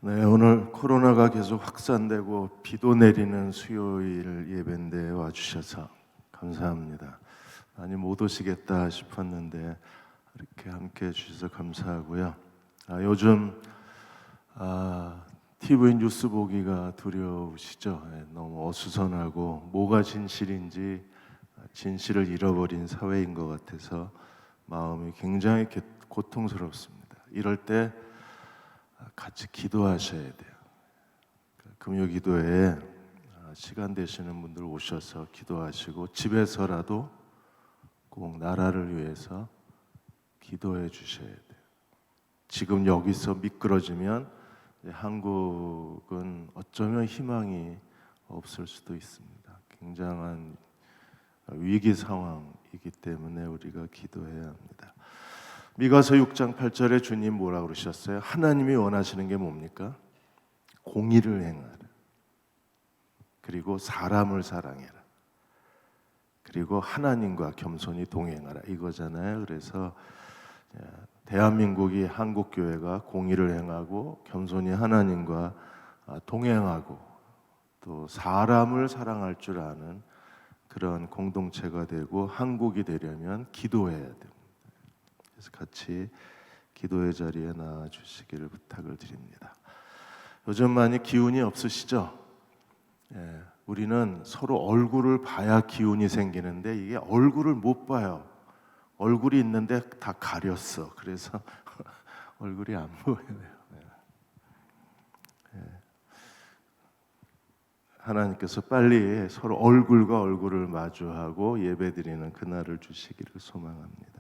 네, 오늘 코로나가 계속 확산되고 비도 내리는 수요일 예배인데 와주셔서 감사합니다. 많이 못 오시겠다 싶었는데 이렇게 함께 해주셔서 감사하고요. 요즘 TV 뉴스 보기가 두려우시죠? 너무 어수선하고 뭐가 진실인지 진실을 잃어버린 사회인 것 같아서 마음이 굉장히 고통스럽습니다. 이럴 때 같이 기도하셔야 돼요. 금요 기도회에 시간 되시는 분들 오셔서 기도하시고 집에서라도 꼭 나라를 위해서 기도해 주셔야 돼요. 지금 여기서 미끄러지면 한국은 어쩌면 희망이 없을 수도 있습니다. 굉장한 위기 상황이기 때문에 우리가 기도해야 합니다. 미가서 6장 8절에 주님 뭐라고 그러셨어요? 하나님이 원하시는 게 뭡니까? 공의를 행하라. 그리고 사람을 사랑해라. 그리고 하나님과 겸손히 동행하라. 이거잖아요. 그래서 대한민국이 한국교회가 공의를 행하고 겸손히 하나님과 동행하고 또 사람을 사랑할 줄 아는 그런 공동체가 되고 한국이 되려면 기도해야 됩니다. 그래서 같이 기도의 자리에 나와 주시기를 부탁을 드립니다. 요즘 많이 기운이 없으시죠? 우리는 서로 얼굴을 봐야 기운이 생기는데 이게 얼굴을 못 봐요. 얼굴이 있는데 다 가렸어. 그래서 얼굴이 안 보여요. 하나님께서 빨리 서로 얼굴과 얼굴을 마주하고 예배드리는 그날을 주시기를 소망합니다.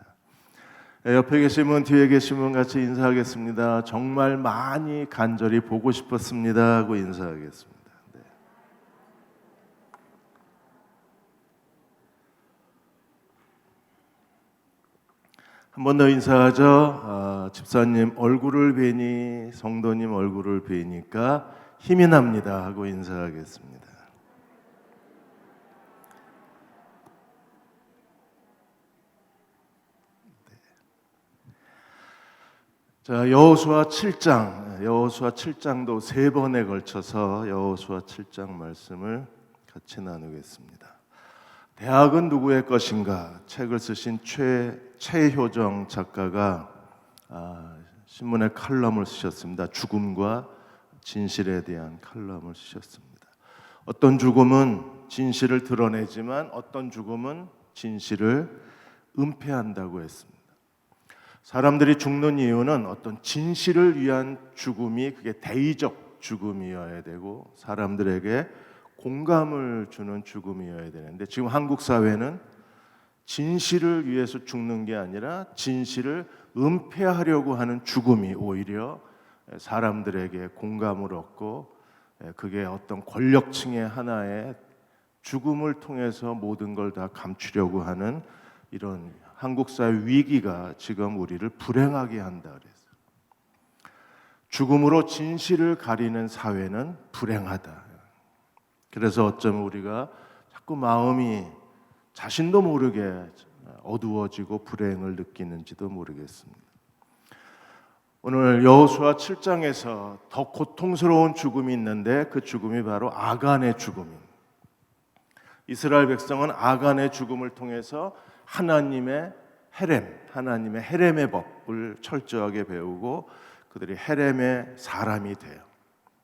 옆에 계신 분, 뒤에 계신 분 같이 인사하겠습니다. 정말 많이 간절히 보고 싶었습니다 하고 인사하겠습니다. 네. 한 번 더 인사하죠. 집사님 얼굴을 뵈니, 성도님 얼굴을 뵈니까 힘이 납니다 하고 인사하겠습니다. 자, 여호수아 7장도 세 번에 걸쳐서 여호수아 7장 말씀을 같이 나누겠습니다. 대학은 누구의 것인가? 책을 쓰신 최효정 작가가 신문에 칼럼을 쓰셨습니다. 죽음과 진실에 대한 칼럼을 쓰셨습니다. 어떤 죽음은 진실을 드러내지만 어떤 죽음은 진실을 은폐한다고 했습니다. 사람들이 죽는 이유는 어떤 진실을 위한 죽음이 그게 대의적 죽음이어야 되고 사람들에게 공감을 주는 죽음이어야 되는데 지금 한국 사회는 진실을 위해서 죽는 게 아니라 진실을 은폐하려고 하는 죽음이 오히려 사람들에게 공감을 얻고 그게 어떤 권력층의 하나의 죽음을 통해서 모든 걸 다 감추려고 하는 이런 한국 사회 위기가 지금 우리를 불행하게 한다 그래서 죽음으로 진실을 가리는 사회는 불행하다. 그래서 어쩌면 우리가 자꾸 마음이 자신도 모르게 어두워지고 불행을 느끼는지도 모르겠습니다. 오늘 여호수아 7장에서 더 고통스러운 죽음이 있는데 그 죽음이 바로 아간의 죽음입니다. 이스라엘 백성은 아간의 죽음을 통해서 하나님의 헤렘의 법을 철저하게 배우고 그들이 헤렘의 사람이 돼요.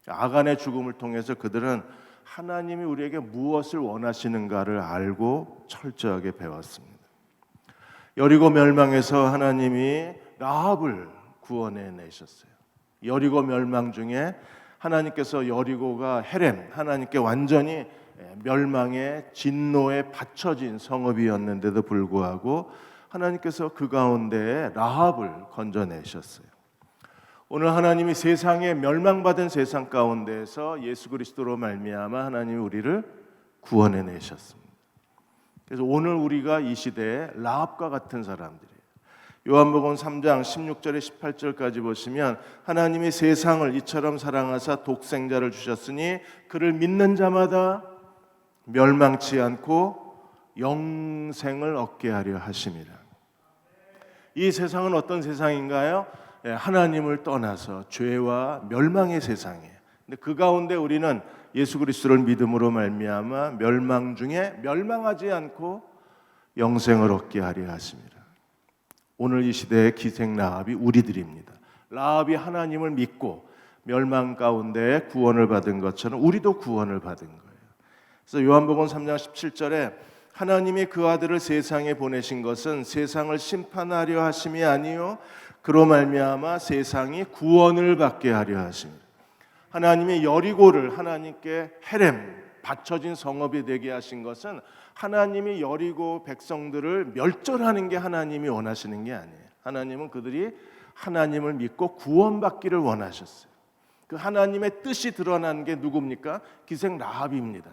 아간의 죽음을 통해서 그들은 하나님이 우리에게 무엇을 원하시는가를 알고 철저하게 배웠습니다. 여리고 멸망에서 하나님이 라합을 구원해 내셨어요. 여리고 멸망 중에 하나님께서 여리고가 하나님께 완전히 멸망의 진노에 받쳐진 성읍이었는데도 불구하고 하나님께서 그 가운데에 라합을 건져내셨어요. 오늘 하나님이 세상에 멸망받은 세상 가운데에서 예수 그리스도로 말미암아 하나님이 우리를 구원해 내셨습니다. 그래서 오늘 우리가 이 시대에 라합과 같은 사람들이에요. 요한복음 3장 16절에 18절까지 보시면 하나님이 세상을 이처럼 사랑하사 독생자를 주셨으니 그를 믿는 자마다 멸망치 않고 영생을 얻게 하려 하심이라. 이 세상은 어떤 세상인가요? 하나님을 떠나서 죄와 멸망의 세상이에요. 근데 그 가운데 우리는 예수 그리스도를 믿음으로 말미암아 멸망 중에 멸망하지 않고 영생을 얻게 하려 하십니다. 오늘 이 시대의 기생 라합이 우리들입니다. 라합이 하나님을 믿고 멸망 가운데 구원을 받은 것처럼 우리도 구원을 받은 거예요. 그래서 요한복음 3장 17절에 하나님이 그 아들을 세상에 보내신 것은 세상을 심판하려 하심이 아니요 그로 말미암아 세상이 구원을 받게 하려 하십니다. 하나님이 여리고를 하나님께 헤렘 받쳐진 성읍이 되게 하신 것은 하나님이 여리고 백성들을 멸절하는 게 하나님이 원하시는 게 아니에요. 하나님은 그들이 하나님을 믿고 구원받기를 원하셨어요. 그 하나님의 뜻이 드러난 게 누굽니까? 기생 라합입니다.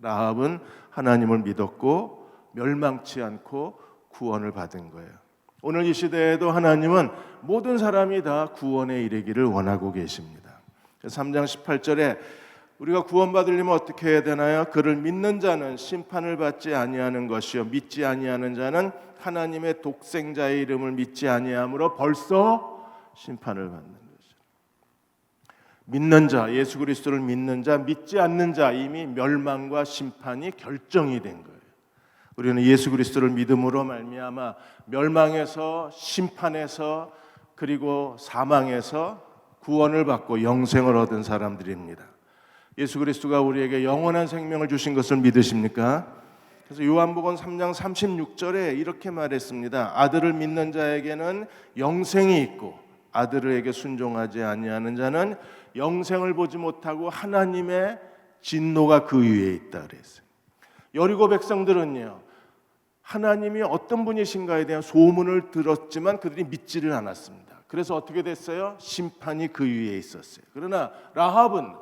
라합은 하나님을 믿었고 멸망치 않고 구원을 받은 거예요. 오늘 이 시대에도 하나님은 모든 사람이 다 구원에 이르기를 원하고 계십니다. 3장 18절에 우리가 구원받으려면 어떻게 해야 되나요? 그를 믿는 자는 심판을 받지 아니하는 것이요 믿지 아니하는 자는 하나님의 독생자의 이름을 믿지 아니함으로 벌써 심판을 받는 것이요. 믿는 자, 예수 그리스도를 믿는 자, 믿지 않는 자 이미 멸망과 심판이 결정이 된 거예요. 우리는 예수 그리스도를 믿음으로 말미암아 멸망에서 심판에서 그리고 사망에서 구원을 받고 영생을 얻은 사람들입니다. 예수 그리스도가 우리에게 영원한 생명을 주신 것을 믿으십니까? 그래서 요한복음 3장 36절에 이렇게 말했습니다. 아들을 믿는 자에게는 영생이 있고 아들에게 순종하지 아니하는 자는 영생을 보지 못하고 하나님의 진노가 그 위에 있다 그랬어요. 여리고 백성들은요, 하나님이 어떤 분이신가에 대한 소문을 들었지만 그들이 믿지를 않았습니다. 그래서 어떻게 됐어요? 심판이 그 위에 있었어요. 그러나 라합은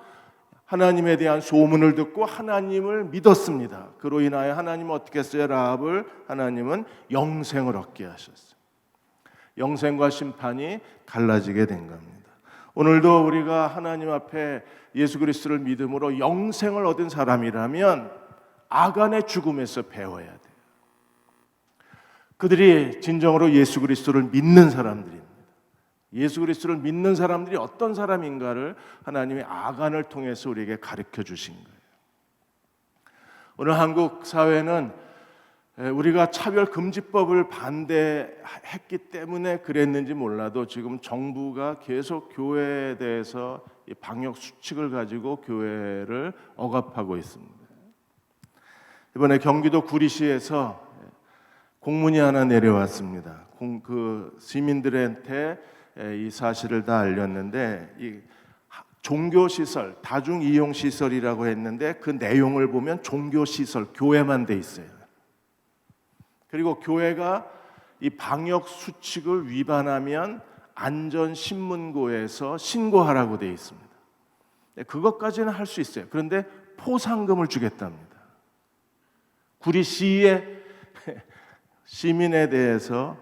하나님에 대한 소문을 듣고 하나님을 믿었습니다. 그로 인하여 하나님은 어떻게 했어요? 라합을 하나님은 영생을 얻게 하셨어요. 영생과 심판이 갈라지게 된 겁니다. 오늘도 우리가 하나님 앞에 예수 그리스도를 믿음으로 영생을 얻은 사람이라면 아간의 죽음에서 배워야 돼요. 그들이 진정으로 예수 그리스도를 믿는 사람들입니다. 예수 그리스도를 믿는 사람들이 어떤 사람인가를 하나님이 아간을 통해서 우리에게 가르쳐 주신 거예요. 오늘 한국 사회는 우리가 차별금지법을 반대했기 때문에 그랬는지 몰라도 지금 정부가 계속 교회에 대해서 방역 수칙을 가지고 교회를 억압하고 있습니다. 이번에 경기도 구리시에서 공문이 하나 내려왔습니다. 그 시민들한테 이 사실을 다 알렸는데 이 종교시설, 다중이용시설이라고 했는데 그 내용을 보면 종교시설, 교회만 돼 있어요. 그리고 교회가 이 방역 수칙을 위반하면 안전신문고에서 신고하라고 돼 있습니다. 그것까지는 할 수 있어요. 그런데 포상금을 주겠답니다. 구리시의 시민에 대해서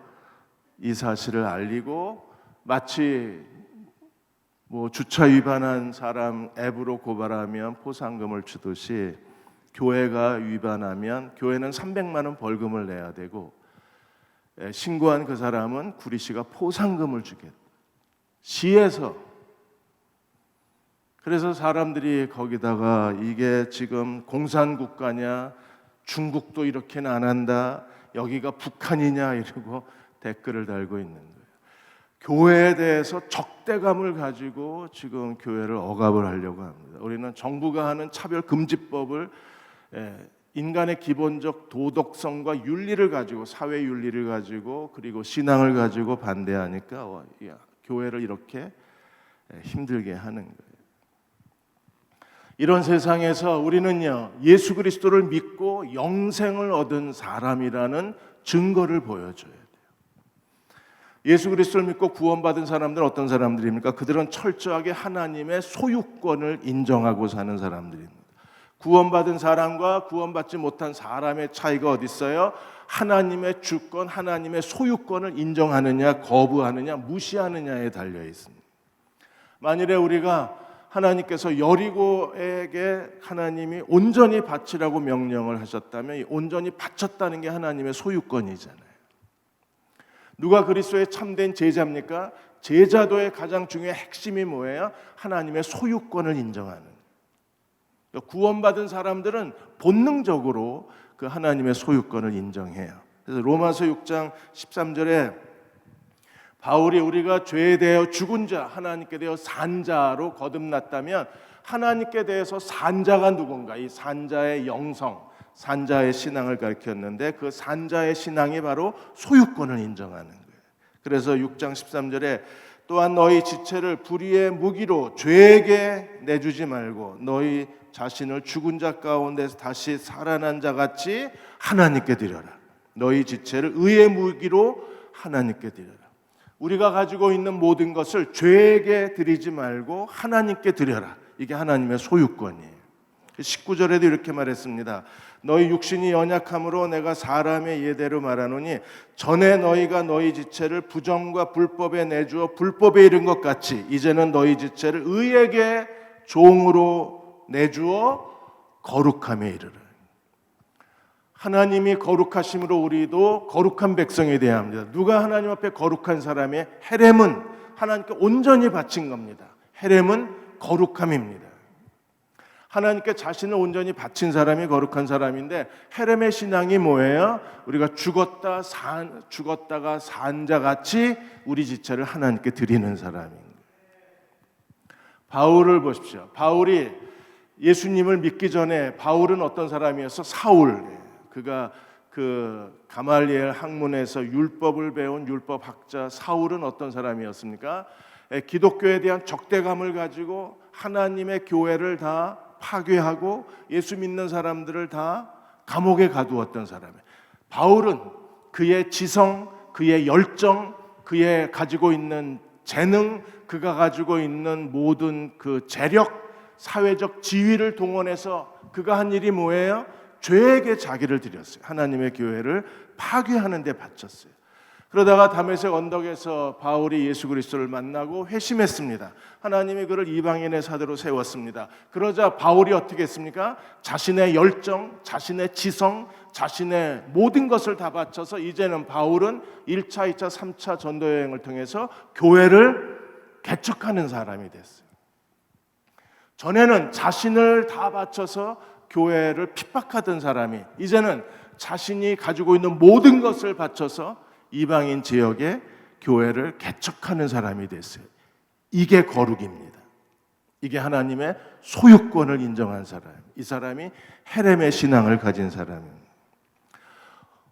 이 사실을 알리고 마치 주차 위반한 사람 앱으로 고발하면 포상금을 주듯이 교회가 위반하면 교회는 300만 원 벌금을 내야 되고 신고한 그 사람은 구리시가 포상금을 주겠다. 시에서. 그래서 사람들이 거기다가 이게 지금 공산국가냐, 중국도 이렇게는 안 한다, 여기가 북한이냐 이러고 댓글을 달고 있는 거예요. 교회에 대해서 적대감을 가지고 지금 교회를 억압을 하려고 합니다. 우리는 정부가 하는 차별금지법을 인간의 기본적 도덕성과 윤리를 가지고, 사회 윤리를 가지고 그리고 신앙을 가지고 반대하니까 교회를 이렇게 힘들게 하는 거예요. 이런 세상에서 우리는요, 예수 그리스도를 믿고 영생을 얻은 사람이라는 증거를 보여줘야 돼요. 예수 그리스도를 믿고 구원받은 사람들은 어떤 사람들입니까? 그들은 철저하게 하나님의 소유권을 인정하고 사는 사람들입니다. 구원받은 사람과 구원받지 못한 사람의 차이가 어디 있어요? 하나님의 주권, 하나님의 소유권을 인정하느냐, 거부하느냐, 무시하느냐에 달려 있습니다. 만일에 우리가 하나님께서 여리고에게 하나님이 온전히 바치라고 명령을 하셨다면 이 온전히 바쳤다는 게 하나님의 소유권이잖아요. 누가 그리스도의 참된 제자입니까? 제자도의 가장 중요한 핵심이 뭐예요? 하나님의 소유권을 인정하는. 구원받은 사람들은 본능적으로 그 하나님의 소유권을 인정해요. 그래서 로마서 6장 13절에 바울이 우리가 죄에 대하여 죽은 자, 하나님께 대하여 산 자로 거듭났다면 하나님께 대해서 산 자가 누군가? 이 산 자의 영성, 산 자의 신앙을 가르쳤는데 그 산 자의 신앙이 바로 소유권을 인정하는 거예요. 그래서 6장 13절에 또한 너희 지체를 불의의 무기로 죄에게 내주지 말고 너희 자신을 죽은 자 가운데서 다시 살아난 자 같이 하나님께 드려라. 너희 지체를 의의 무기로 하나님께 드려라. 우리가 가지고 있는 모든 것을 죄에게 드리지 말고 하나님께 드려라. 이게 하나님의 소유권이에요. 19절에도 이렇게 말했습니다. 너희 육신이 연약함으로 내가 사람의 예대로 말하노니 전에 너희가 너희 지체를 부정과 불법에 내주어 불법에 이른 것 같이 이제는 너희 지체를 의에게 종으로 내주어 거룩함에 이르라. 하나님이 거룩하심으로 우리도 거룩한 백성이 되어야 합니다. 누가 하나님 앞에 거룩한 사람의 헤렘은 하나님께 온전히 바친 겁니다. 헤렘은 거룩함입니다. 하나님께 자신을 온전히 바친 사람이 거룩한 사람인데 헤렘의 신앙이 뭐예요? 우리가 죽었다가 산 자같이 우리 지체를 하나님께 드리는 사람입니다. 바울을 보십시오. 바울이 예수님을 믿기 전에 바울은 어떤 사람이었어? 사울. 그가 그 가말리엘 학문에서 율법을 배운 율법학자 사울은 어떤 사람이었습니까? 기독교에 대한 적대감을 가지고 하나님의 교회를 다 파괴하고 예수 믿는 사람들을 다 감옥에 가두었던 사람이에요. 바울은 그의 지성, 그의 열정, 그의 가지고 있는 재능, 그가 가지고 있는 모든 그 재력, 사회적 지위를 동원해서 그가 한 일이 뭐예요? 죄에게 자기를 드렸어요. 하나님의 교회를 파괴하는 데 바쳤어요. 그러다가 다메섹 언덕에서 바울이 예수 그리스도를 만나고 회심했습니다. 하나님이 그를 이방인의 사도로 세웠습니다. 그러자 바울이 어떻게 했습니까? 자신의 열정, 자신의 지성, 자신의 모든 것을 다 바쳐서 이제는 바울은 1차, 2차, 3차 전도 여행을 통해서 교회를 개척하는 사람이 됐어요. 전에는 자신을 다 바쳐서 교회를 핍박하던 사람이 이제는 자신이 가지고 있는 모든 것을 바쳐서 이방인 지역에 교회를 개척하는 사람이 됐어요. 이게 거룩입니다. 이게 하나님의 소유권을 인정한 사람. 이 사람이 헤렘의 신앙을 가진 사람입니다.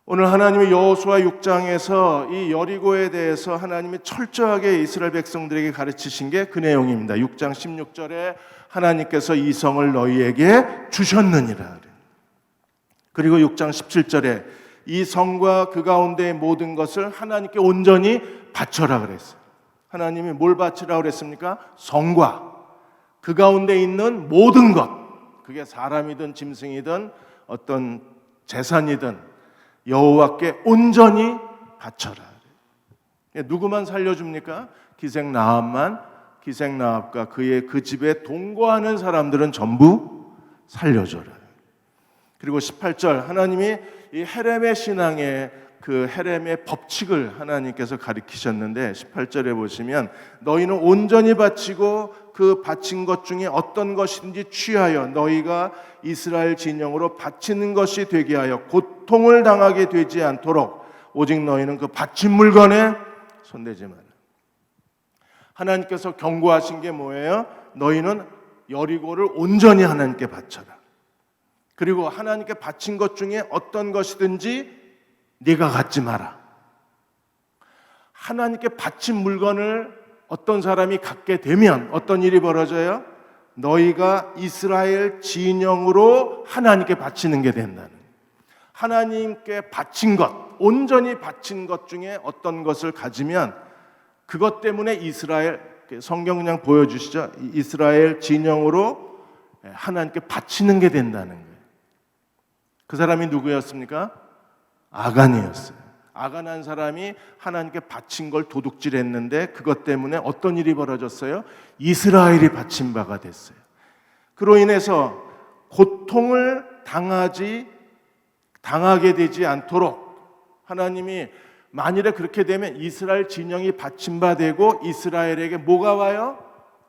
오늘 하나님의 여호수아 6장에서 이 여리고에 대해서 하나님이 철저하게 이스라엘 백성들에게 가르치신 게 그 내용입니다. 6장 16절에 하나님께서 이 성을 너희에게 주셨느니라. 그리고 6장 17절에 이 성과 그 가운데의 모든 것을 하나님께 온전히 바쳐라 그랬어요. 하나님이 뭘 바치라 그랬습니까? 성과 그 가운데 있는 모든 것, 그게 사람이든 짐승이든 어떤 재산이든 여호와께 온전히 바쳐라. 누구만 살려줍니까? 기생나합과 그의 그 집에 동거하는 사람들은 전부 살려줘라. 그리고 18절 하나님이 이 헤렘의 신앙의 그 헤렘의 법칙을 하나님께서 가르치셨는데 18절에 보시면 너희는 온전히 바치고 그 바친 것 중에 어떤 것인지 취하여 너희가 이스라엘 진영으로 바치는 것이 되게 하여 고통을 당하게 되지 않도록 오직 너희는 그 바친 물건에 손대지 마라. 하나님께서 경고하신 게 뭐예요? 너희는 여리고를 온전히 하나님께 바쳐라. 그리고 하나님께 바친 것 중에 어떤 것이든지 네가 갖지 마라. 하나님께 바친 물건을 어떤 사람이 갖게 되면 어떤 일이 벌어져요? 너희가 이스라엘 진영으로 하나님께 바치는 게 된다는. 하나님께 바친 것, 온전히 바친 것 중에 어떤 것을 가지면 그것 때문에 이스라엘, 성경 그냥 보여주시죠. 이스라엘 진영으로 하나님께 바치는 게 된다는 거예요. 그 사람이 누구였습니까? 아간이었어요. 아간한 사람이 하나님께 바친 걸 도둑질했는데 그것 때문에 어떤 일이 벌어졌어요? 이스라엘이 바친 바가 됐어요. 그로 인해서 고통을 당하게 되지 않도록 하나님이 만일에 그렇게 되면 이스라엘 진영이 받침바되고 이스라엘에게 뭐가 와요?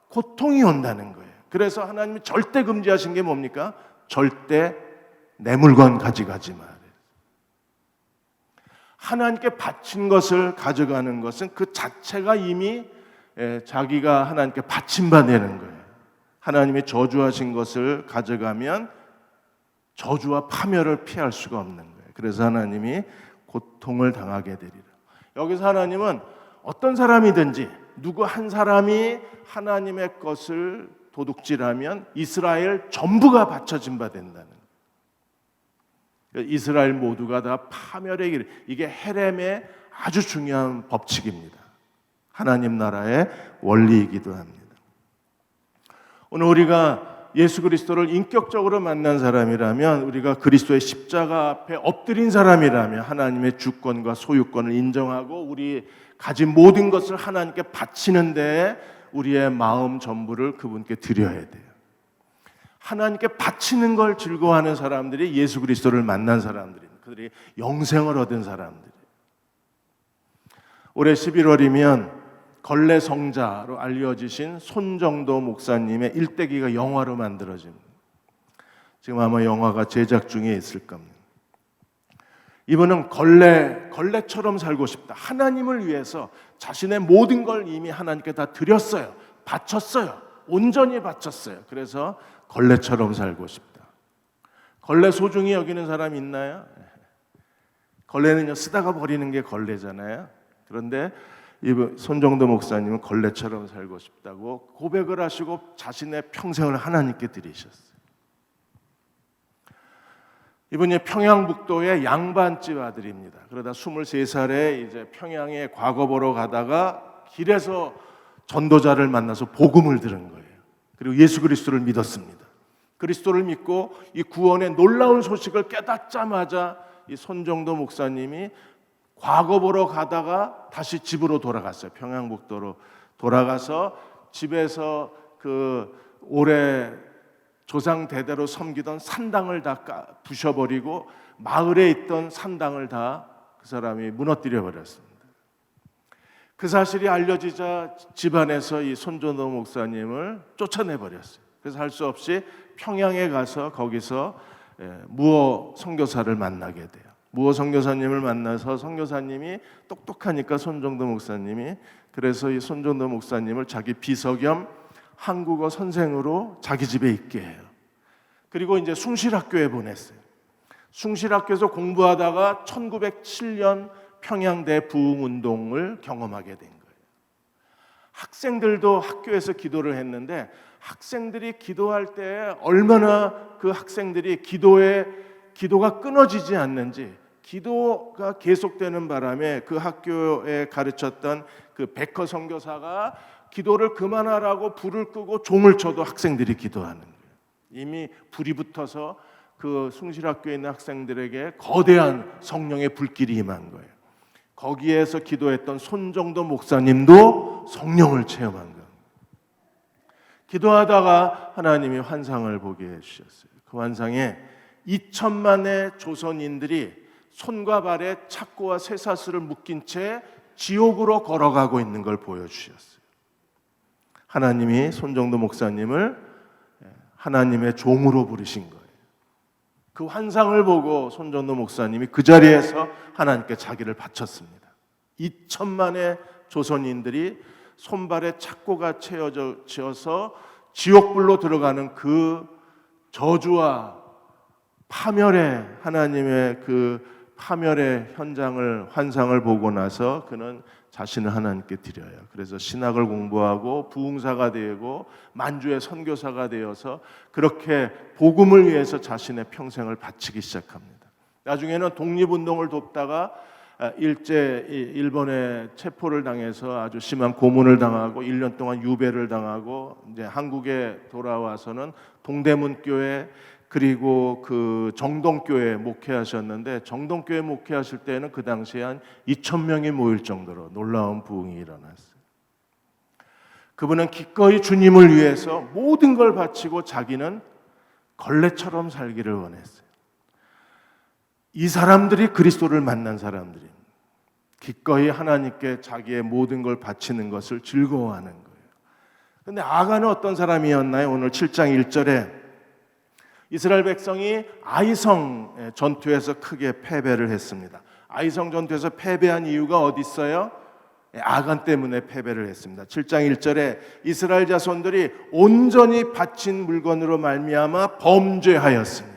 고통이 온다는 거예요. 그래서 하나님이 절대 금지하신 게 뭡니까? 절대 내 물건 가져가지 마. 하나님께 바친 것을 가져가는 것은 그 자체가 이미 자기가 하나님께 바침받는 거예요. 하나님이 저주하신 것을 가져가면 저주와 파멸을 피할 수가 없는 거예요. 그래서 하나님이 고통을 당하게 되리라. 여기서 하나님은 어떤 사람이든지 누구 한 사람이 하나님의 것을 도둑질하면 이스라엘 전부가 바쳐진 바 된다는 거예요. 이스라엘 모두가 다 파멸의 길, 이게 헤렘의 아주 중요한 법칙입니다. 하나님 나라의 원리이기도 합니다. 오늘 우리가 예수 그리스도를 인격적으로 만난 사람이라면, 우리가 그리스도의 십자가 앞에 엎드린 사람이라면 하나님의 주권과 소유권을 인정하고 우리 가진 모든 것을 하나님께 바치는 데에 우리의 마음 전부를 그분께 드려야 돼요. 하나님께 바치는 걸 즐거워하는 사람들이 예수 그리스도를 만난 사람들입니다. 그들이 영생을 얻은 사람들이에요. 올해 11월이면 걸레 성자로 알려지신 손정도 목사님의 일대기가 영화로 만들어집니다. 지금 아마 영화가 제작 중에 있을 겁니다. 이분은 걸레처럼 살고 싶다. 하나님을 위해서 자신의 모든 걸 이미 하나님께 다 드렸어요. 바쳤어요. 온전히 바쳤어요. 그래서 걸레처럼 살고 싶다. 걸레 소중히 여기는 사람 있나요? 걸레는요, 쓰다가 버리는 게 걸레잖아요. 그런데 이분 손정도 목사님은 걸레처럼 살고 싶다고 고백을 하시고 자신의 평생을 하나님께 드리셨어요. 이분이 평양북도의 양반집 아들입니다. 그러다 23살에 이제 평양에 과거 보러 가다가 길에서 전도자를 만나서 복음을 들은 거예요. 그리고 예수 그리스도를 믿었습니다. 그리스도를 믿고 이 구원의 놀라운 소식을 깨닫자마자 이 손정도 목사님이 과거 보러 가다가 다시 집으로 돌아갔어요. 평양북도로 돌아가서 집에서 그 오래 조상 대대로 섬기던 산당을 다 부셔버리고 마을에 있던 산당을 다 그 사람이 무너뜨려 버렸습니다. 그 사실이 알려지자 집안에서 이 손정도 목사님을 쫓아내 버렸어요. 그래서 할 수 없이 평양에 가서 거기서 무어 선교사를 만나게 돼요. 무어 선교사님을 만나서 선교사님이 똑똑하니까 손정도 목사님이, 그래서 이 손정도 목사님을 자기 비서 겸 한국어 선생으로 자기 집에 있게 해요. 그리고 이제 숭실학교에 보냈어요. 숭실학교에서 공부하다가 1907년 평양대 부흥운동을 경험하게 된 거예요. 학생들도 학교에서 기도를 했는데 학생들이 기도할 때 얼마나 그 학생들이 기도가 끊어지지 않는지, 기도가 계속되는 바람에 그 학교에 가르쳤던 그 백허 선교사가 기도를 그만하라고 불을 끄고 종을 쳐도 학생들이 기도하는 거예요. 이미 불이 붙어서 그 숭실학교에 있는 학생들에게 거대한 성령의 불길이 임한 거예요. 거기에서 기도했던 손정도 목사님도 성령을 체험한 거예요. 기도하다가 하나님이 환상을 보게 해주셨어요. 그 환상에 2천만의 조선인들이 손과 발에 착고와 쇠사슬을 묶인 채 지옥으로 걸어가고 있는 걸 보여주셨어요. 하나님이 손정도 목사님을 하나님의 종으로 부르신 거예요. 그 환상을 보고 손정도 목사님이 그 자리에서 하나님께 자기를 바쳤습니다. 2천만의 조선인들이 손발에 착고가 채워져서 지옥불로 들어가는 그 저주와 파멸의, 하나님의 그 파멸의 현장을, 환상을 보고 나서 그는 자신을 하나님께 드려요. 그래서 신학을 공부하고 부흥사가 되고 만주의 선교사가 되어서 그렇게 복음을 위해서 자신의 평생을 바치기 시작합니다. 나중에는 독립운동을 돕다가 일본에 체포를 당해서 아주 심한 고문을 당하고 1년 동안 유배를 당하고 이제 한국에 돌아와서는 동대문교회 그리고 그 정동교회 목회하셨는데, 정동교회 목회하실 때는 그 당시에 한 2,000명이 모일 정도로 놀라운 부흥이 일어났어요. 그분은 기꺼이 주님을 위해서 모든 걸 바치고 자기는 걸레처럼 살기를 원했어요. 이 사람들이 그리스도를 만난 사람들입니다. 기꺼이 하나님께 자기의 모든 걸 바치는 것을 즐거워하는 거예요. 그런데 아간은 어떤 사람이었나요? 오늘 7장 1절에 이스라엘 백성이 아이성 전투에서 크게 패배를 했습니다. 아이성 전투에서 패배한 이유가 어디 있어요? 아간 때문에 패배를 했습니다. 7장 1절에 이스라엘 자손들이 온전히 바친 물건으로 말미암아 범죄하였으니,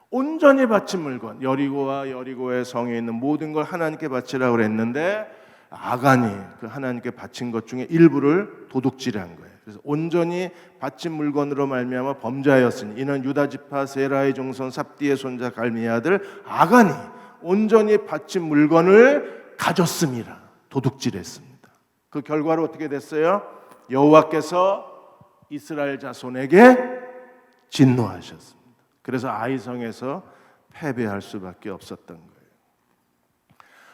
온전히 바친 물건, 여리고와 여리고의 성에 있는 모든 걸 하나님께 바치라고 그랬는데 아간이 그 하나님께 바친 것 중에 일부를 도둑질한 거예요. 그래서 온전히 바친 물건으로 말미암아 범죄하였으니 이는 유다 지파 세라의 종손 삽디의 손자 갈미의 아들 아간이 온전히 바친 물건을 가졌습니다. 도둑질했습니다. 그 결과로 어떻게 됐어요? 여호와께서 이스라엘 자손에게 진노하셨습니다. 그래서 아이성에서 패배할 수밖에 없었던 거예요.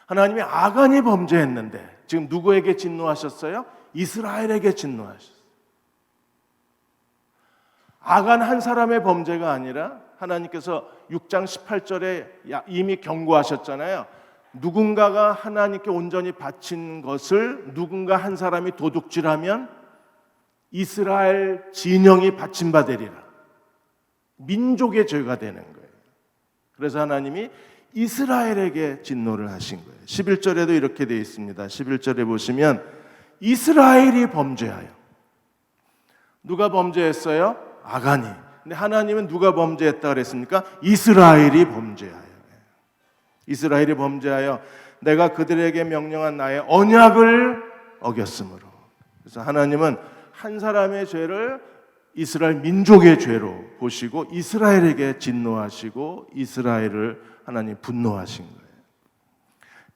하나님이 아간이 범죄했는데 지금 누구에게 진노하셨어요? 이스라엘에게 진노하셨어요. 아간 한 사람의 범죄가 아니라 하나님께서 6장 18절에 이미 경고하셨잖아요. 누군가가 하나님께 온전히 바친 것을 누군가 한 사람이 도둑질하면 이스라엘 진영이 바친 바 되리라. 민족의 죄가 되는 거예요. 그래서 하나님이 이스라엘에게 진노를 하신 거예요. 11절에도 이렇게 되어 있습니다. 11절에 보시면 이스라엘이 범죄하여. 누가 범죄했어요? 아간이. 근데 하나님은 누가 범죄했다 그랬습니까? 이스라엘이 범죄하여. 이스라엘이 범죄하여 내가 그들에게 명령한 나의 언약을 어겼으므로. 그래서 하나님은 한 사람의 죄를 이스라엘 민족의 죄로 보시고 이스라엘에게 진노하시고 이스라엘을 하나님 분노하신 거예요.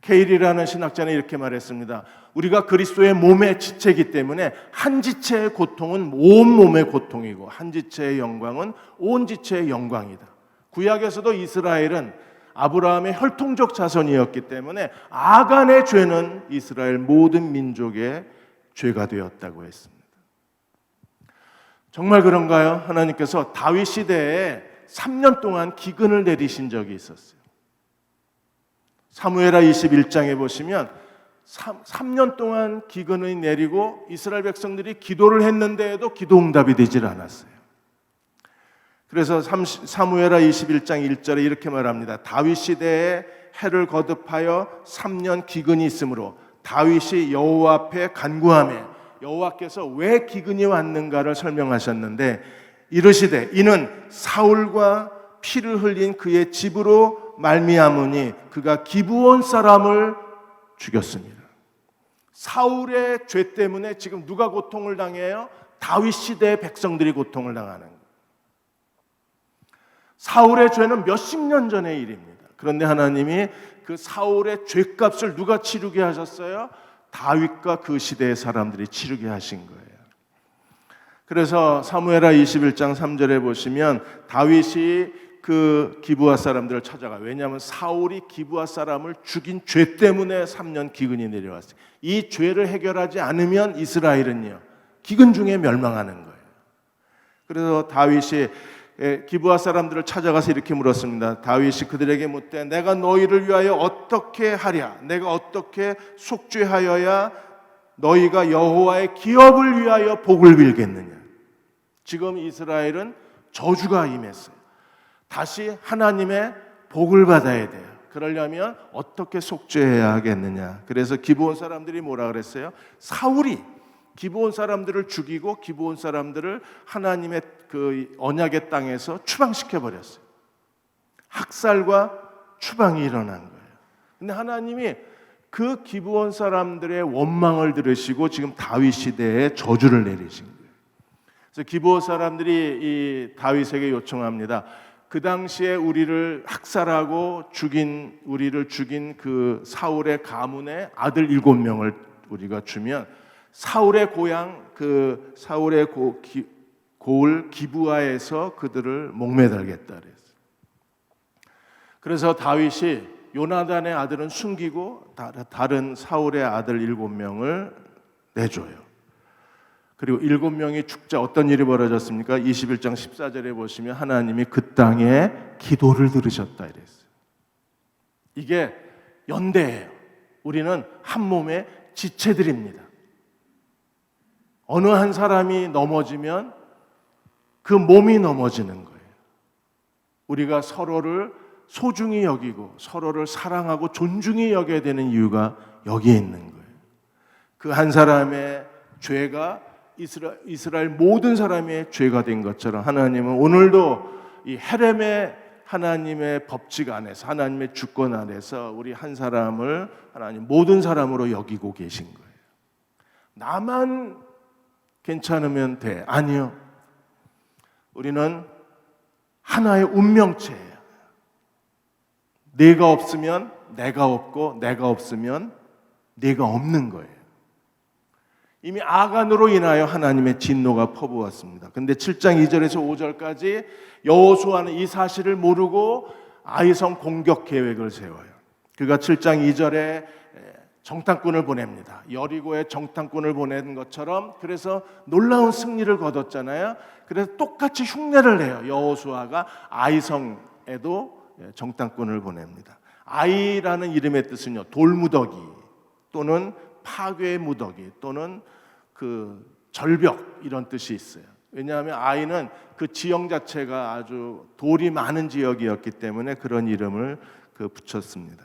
케일이라는 신학자는 이렇게 말했습니다. 우리가 그리스도의 몸의 지체이기 때문에 한 지체의 고통은 온 몸의 고통이고 한 지체의 영광은 온 지체의 영광이다. 구약에서도 이스라엘은 아브라함의 혈통적 자손이었기 때문에 아간의 죄는 이스라엘 모든 민족의 죄가 되었다고 했습니다. 정말 그런가요? 하나님께서 다윗 시대에 3년 동안 기근을 내리신 적이 있었어요. 사무엘하 21장에 보시면 3년 동안 기근을 내리고 이스라엘 백성들이 기도를 했는데도 기도 응답이 되질 않았어요. 그래서 사무엘하 21장 1절에 이렇게 말합니다. 다윗 시대에 해를 거듭하여 3년 기근이 있으므로 다윗이 여호와 앞에 간구하며 여호와께서 왜 기근이 왔는가를 설명하셨는데 이르시되 이는 사울과 피를 흘린 그의 집으로 말미암으니 그가 기브온 사람을 죽였습니다. 사울의 죄 때문에 지금 누가 고통을 당해요? 다윗 시대의 백성들이 고통을 당하는 거예요. 사울의 죄는 몇십 년 전의 일입니다. 그런데 하나님이 그 사울의 죄값을 누가 치르게 하셨어요? 다윗과 그 시대의 사람들이 치르게 하신 거예요. 그래서 사무엘하 21장 3절에 보시면 다윗이 그 기브아 사람들을 찾아가. 왜냐하면 사울이 기브아 사람을 죽인 죄 때문에 3년 기근이 내려왔어요. 이 죄를 해결하지 않으면 이스라엘은요 기근 중에 멸망하는 거예요. 그래서 다윗이 기브아 사람들을 찾아가서 이렇게 물었습니다. 다윗이 그들에게 묻되 내가 너희를 위하여 어떻게 하랴? 내가 어떻게 속죄하여야 너희가 여호와의 기업을 위하여 복을 빌겠느냐? 지금 이스라엘은 저주가 임했어요. 다시 하나님의 복을 받아야 돼요. 그러려면 어떻게 속죄해야 하겠느냐? 그래서 기브온 사람들이 뭐라 그랬어요? 사울이 기브온 사람들을 죽이고 기브온 사람들을 하나님의 그 언약의 땅에서 추방시켜 버렸어요. 학살과 추방이 일어난 거예요. 근데 하나님이 그 기브온 사람들의 원망을 들으시고 지금 다윗 시대에 저주를 내리신 거예요. 그래서 기브온 사람들이 이 다윗에게 요청합니다. 그 당시에 우리를 학살하고 우리를 죽인 그 사울의 가문의 아들 7명을 우리가 주면 사울의 고향 그 사울의 고을 기브아에서 그들을 목매달겠다 그랬어요. 그래서 다윗이 요나단의 아들은 숨기고 다른 사울의 아들 7명을 내줘요. 그리고 7명이 죽자 어떤 일이 벌어졌습니까? 21장 14절에 보시면 하나님이 그 땅에 기도를 들으셨다 이랬어요. 이게 연대예요. 우리는 한 몸의 지체들입니다. 어느 한 사람이 넘어지면 그 몸이 넘어지는 거예요. 우리가 서로를 소중히 여기고 서로를 사랑하고 존중히 여겨야 되는 이유가 여기에 있는 거예요. 그 한 사람의 죄가 이스라엘 모든 사람의 죄가 된 것처럼 하나님은 오늘도 이 헤렘의 하나님의 법칙 안에서, 하나님의 주권 안에서 우리 한 사람을 하나님 모든 사람으로 여기고 계신 거예요. 나만 괜찮으면 돼. 아니요. 우리는 하나의 운명체예요. 네가 없으면 내가 없고 내가 없으면 네가 없는 거예요. 이미 아간으로 인하여 하나님의 진노가 퍼부었습니다. 근데 7장 2절에서 5절까지 여호수아는 이 사실을 모르고 아이성 공격 계획을 세워요. 그가 7장 2절에 정탐꾼을 보냅니다. 여리고에 정탐꾼을 보낸 것처럼. 그래서 놀라운 승리를 거뒀잖아요. 그래서 똑같이 흉내를 내요. 여호수아가 아이성에도 정탐꾼을 보냅니다. 아이라는 이름의 뜻은요, 돌무더기 또는 파괴의 무더기 또는 그 절벽, 이런 뜻이 있어요. 왜냐하면 아이는 그 지형 자체가 아주 돌이 많은 지역이었기 때문에 그런 이름을 붙였습니다.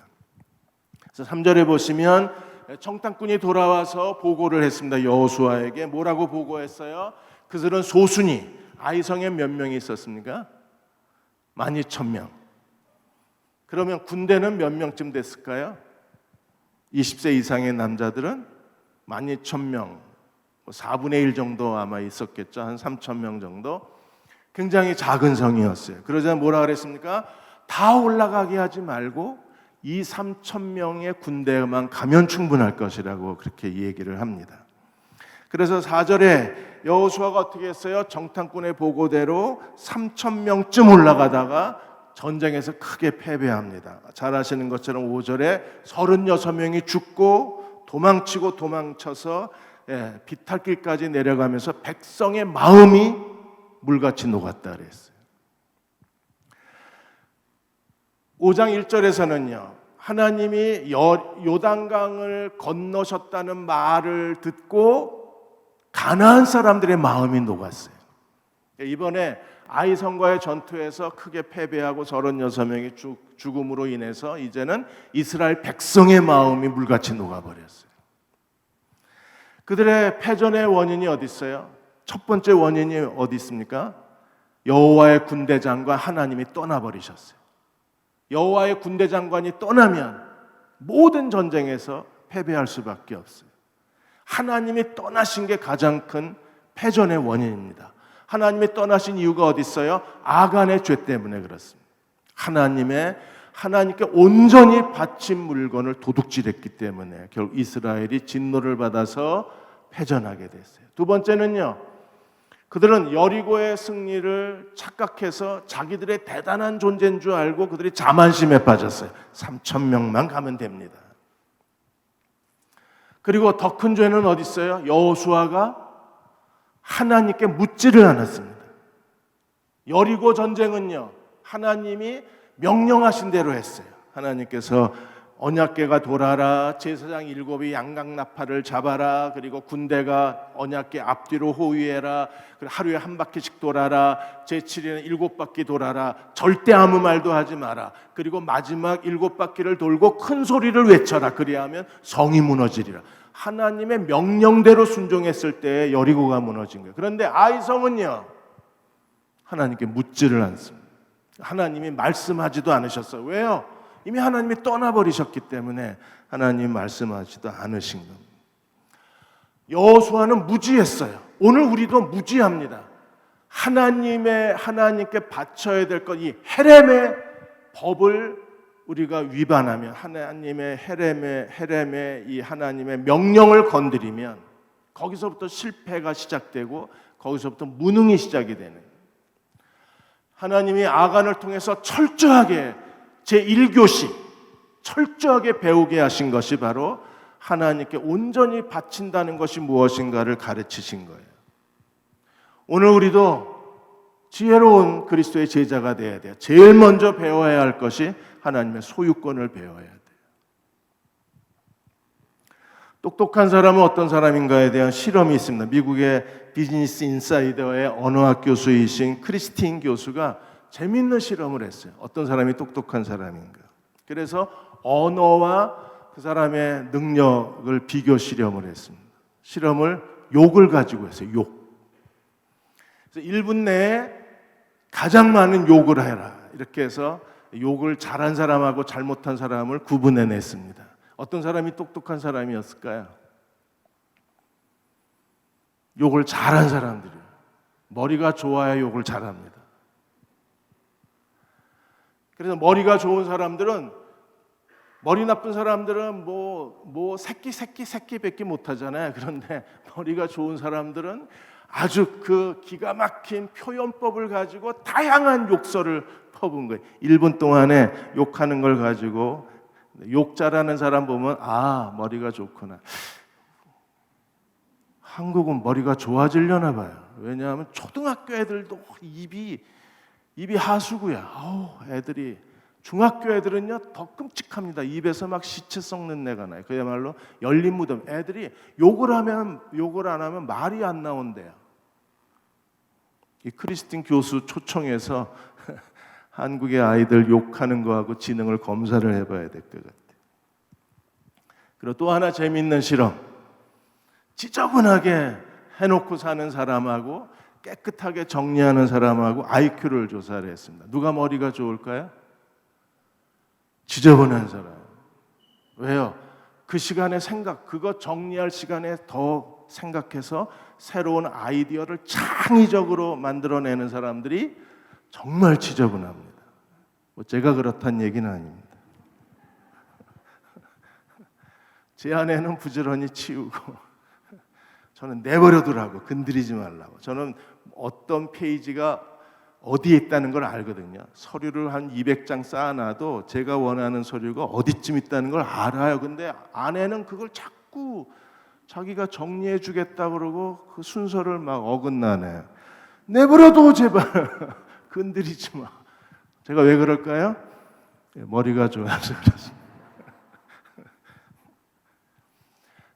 그래서 3절에 보시면 정탐꾼이 돌아와서 보고를 했습니다. 여호수아에게 뭐라고 보고했어요? 그들은 소순이, 아이성에 몇 명이 있었습니까? 12,000명. 그러면 군대는 몇 명쯤 됐을까요? 20세 이상의 남자들은 12,000명, 4분의 1 정도 아마 있었겠죠. 한 3,000명 정도. 굉장히 작은 성이었어요. 그러자 뭐라 그랬습니까? 다 올라가게 하지 말고 이 3,000명의 군대만 가면 충분할 것이라고 그렇게 얘기를 합니다. 그래서 4절에 여호수아가 어떻게 했어요? 정탐꾼의 보고대로 3,000명쯤 올라가다가 전쟁에서 크게 패배합니다. 잘 아시는 것처럼 5절에 36명이 죽고 도망쳐서 비탈길까지 내려가면서 백성의 마음이 물같이 녹았다 그랬어요. 5장 1절에서는요, 하나님이 요단강을 건너셨다는 말을 듣고 가나안 사람들의 마음이 녹았어요. 이번에 아이성과의 전투에서 크게 패배하고 36명이 죽음으로 인해서 이제는 이스라엘 백성의 마음이 물같이 녹아버렸어요. 그들의 패전의 원인이 어디 있어요? 첫 번째 원인이 어디 있습니까? 여호와의 군대장관 하나님이 떠나버리셨어요. 여호와의 군대장관이 떠나면 모든 전쟁에서 패배할 수밖에 없어요. 하나님이 떠나신 게 가장 큰 패전의 원인입니다. 하나님이 떠나신 이유가 어디 있어요? 아간의 죄 때문에 그렇습니다. 하나님께 온전히 바친 물건을 도둑질했기 때문에 결국 이스라엘이 진노를 받아서 패전하게 됐어요. 두 번째는요, 그들은 여리고의 승리를 착각해서 자기들의 대단한 존재인 줄 알고 그들이 자만심에 빠졌어요. 3,000명만 가면 됩니다. 그리고 더 큰 죄는 어디 있어요? 여호수아가 하나님께 묻지를 않았습니다. 여리고 전쟁은요, 하나님이 명령하신 대로 했어요. 하나님께서 언약궤가 돌아라, 제사장 7이 양강나팔을 잡아라, 그리고 군대가 언약궤 앞뒤로 호위해라, 그리고 하루에 한 바퀴씩 돌아라, 제7일에는 7바퀴 돌아라, 절대 아무 말도 하지 마라, 그리고 마지막 7바퀴를 돌고 큰 소리를 외쳐라, 그리하면 성이 무너지리라. 하나님의 명령대로 순종했을 때 여리고가 무너진 거예요. 그런데 아이성은요, 하나님께 묻지를 않습니다. 하나님이 말씀하지도 않으셨어요. 왜요? 이미 하나님이 떠나버리셨기 때문에 하나님 말씀하지도 않으신 겁니다. 여호수아는 무지했어요. 오늘 우리도 무지합니다. 하나님께 바쳐야 될 것, 이 헤렘의 법을 우리가 위반하면, 하나님의 헤렘의 이 하나님의 명령을 건드리면 거기서부터 실패가 시작되고 거기서부터 무능이 시작이 되는, 하나님이 아간을 통해서 철저하게 제1교시 철저하게 배우게 하신 것이 바로 하나님께 온전히 바친다는 것이 무엇인가를 가르치신 거예요. 오늘 우리도 지혜로운 그리스도의 제자가 되어야 돼요. 제일 먼저 배워야 할 것이 하나님의 소유권을 배워야 돼요. 똑똑한 사람은 어떤 사람인가에 대한 실험이 있습니다. 미국의 비즈니스 인사이더의 언어학 교수이신 크리스틴 교수가 재미있는 실험을 했어요. 어떤 사람이 똑똑한 사람인가. 그래서 언어와 그 사람의 능력을 비교 실험을 했습니다. 실험을 욕을 가지고 했어요. 욕. 그래서 1분 내에 가장 많은 욕을 해라. 이렇게 해서 욕을 잘한 사람하고 잘못한 사람을 구분해냈습니다. 어떤 사람이 똑똑한 사람이었을까요? 욕을 잘한 사람들이에요. 머리가 좋아야 욕을 잘합니다. 그래서 머리가 좋은 사람들은, 머리 나쁜 사람들은 새끼밖에 못하잖아요. 그런데 머리가 좋은 사람들은 아주 그 기가 막힌 표현법을 가지고 다양한 욕설을 퍼부은 거예요. 1분 동안에 욕하는 걸 가지고 욕 잘하는 사람 보면 머리가 좋구나. 한국은 머리가 좋아지려나 봐요. 왜냐하면 초등학교 애들도 입이 하수구야. 애들이 중학교 애들은요 더 끔찍합니다. 입에서 막 시체 썩는 내가 나요. 그야말로 열린 무덤. 애들이 욕을 안 하면 말이 안 나온대요. 이 크리스틴 교수 초청해서 한국의 아이들 욕하는 거하고 지능을 검사를 해봐야 될 것 같아요. 그리고 또 하나 재미있는 실험. 지저분하게 해놓고 사는 사람하고 깨끗하게 정리하는 사람하고 IQ를 조사를 했습니다. 누가 머리가 좋을까요? 지저분한 사람. 왜요? 그 시간에 그거 정리할 시간에 더 생각해서 새로운 아이디어를 창의적으로 만들어내는 사람들이 정말 지저분합니다. 제가 그렇다는 얘기는 아닙니다. 제 아내는 부지런히 치우고 저는 내버려두라고, 건드리지 말라고. 저는 어떤 페이지가 어디에 있다는 걸 알거든요. 서류를 한 200장 쌓아놔도 제가 원하는 서류가 어디쯤 있다는 걸 알아요. 근데 아내는 그걸 자꾸 자기가 정리해 주겠다 그러고 그 순서를 막 어긋나네. 내버려둬 제발. 건드리지 마. 제가 왜 그럴까요? 머리가 좋아서 그렇습니다.